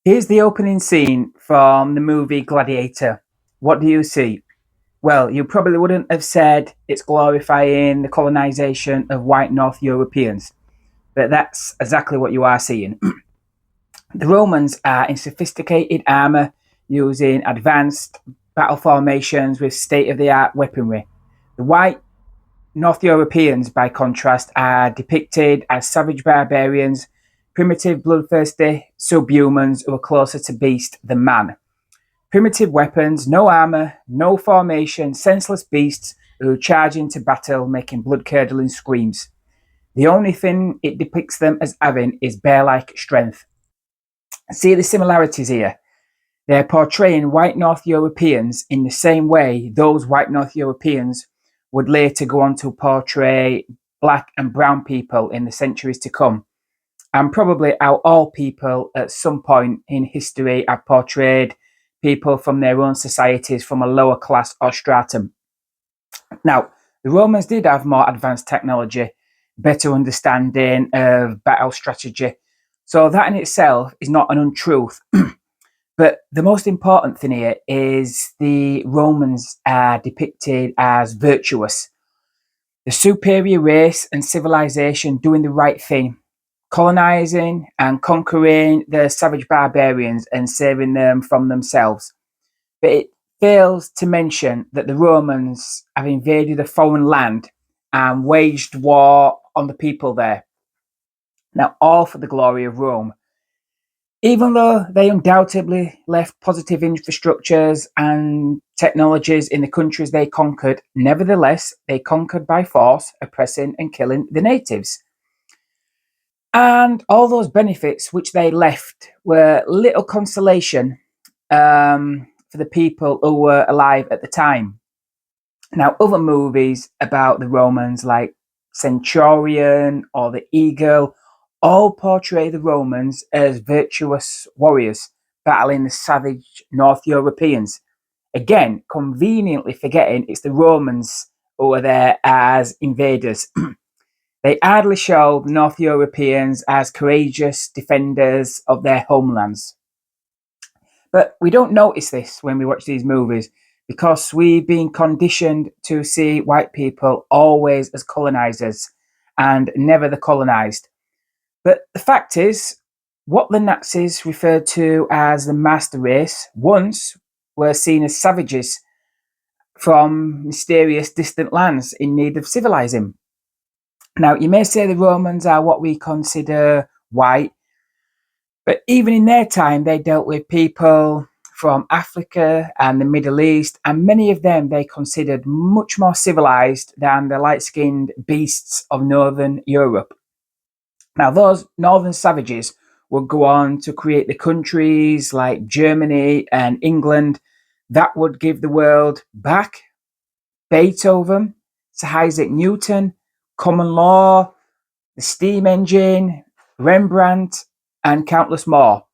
Here's the opening scene from the movie Gladiator. What do you see? Well, you probably wouldn't have said it's glorifying the colonisation of white North Europeans, but that's exactly what you are seeing. The Romans are in sophisticated armour using advanced battle formations with state of the art weaponry. The white North Europeans, by contrast, are depicted as savage barbarians, primitive, bloodthirsty subhumans who are closer to beast than man. Primitive weapons, no armour, no formation, senseless beasts who charge into battle, making blood curdling screams. The only thing it depicts them as having is bear like strength. See the similarities here. They're portraying white North Europeans in the same way those white North Europeans would later go on to portray black and brown people in the centuries to come. And probably how all people at some point in history have portrayed people from their own societies from a lower class or stratum. Now, the Romans did have more advanced technology, better understanding of battle strategy. So that in itself is not an untruth. But the most important thing here is the Romans are depicted as virtuous, the superior race and civilization doing the right thing, colonizing and conquering the savage barbarians and saving them from themselves. But it fails to mention that the Romans have invaded a foreign land and waged war on the people there. Now, all for the glory of Rome. Even though they undoubtedly left positive infrastructures and technologies in the countries they conquered, nevertheless, they conquered by force, oppressing and killing the natives. And all those benefits which they left were little consolation for the people who were alive at the time. Now, other movies about the Romans, like Centurion or The Eagle, all portray the Romans as virtuous warriors battling the savage North Europeans. Again, conveniently forgetting it's the Romans who are there as invaders. They hardly show North Europeans as courageous defenders of their homelands. But we don't notice this when we watch these movies because we've been conditioned to see white people always as colonizers and never the colonized. But the fact is, what the Nazis referred to as the master race once were seen as savages from mysterious distant lands in need of civilizing. Now, you may say the Romans are what we consider white, but even in their time, they dealt with people from Africa and the Middle East, and many of them they considered much more civilized than the light skinned beasts of Northern Europe. Now, those northern savages would go on to create the countries like Germany and England that would give the world back Beethoven, Sir Isaac Newton, common law, the steam engine, Rembrandt, and countless more.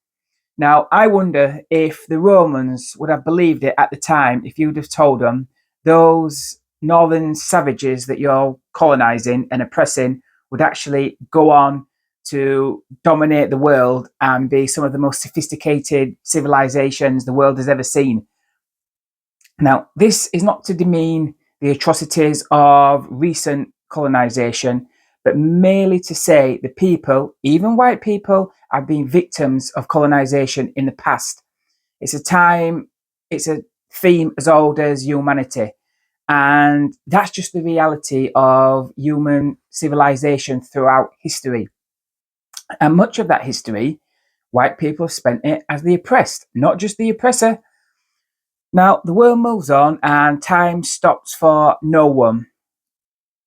Now, I wonder if the Romans would have believed it at the time if you'd have told them those northern savages that you're colonizing and oppressing would actually go on to dominate the world and be some of the most sophisticated civilizations the world has ever seen. Now, this is not to demean the atrocities of recent colonization, but merely to say the people, even white people, have been victims of colonization in the past. It's a theme as old as humanity. And that's just the reality of human civilization throughout history. And much of that history, white people have spent it as the oppressed, not just the oppressor. Now, the world moves on and time stops for no one.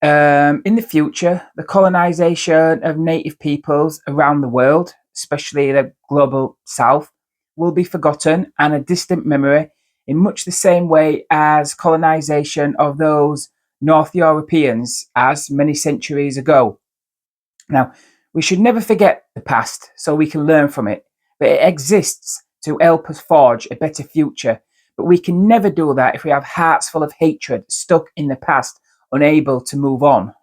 In the future, the colonization of native peoples around the world, especially the global south, will be forgotten and a distant memory in much the same way as colonization of those North Europeans as many centuries ago. Now, we should never forget the past so we can learn from it, but it exists to help us forge a better future. But we can never do that if we have hearts full of hatred stuck in the past, unable to move on.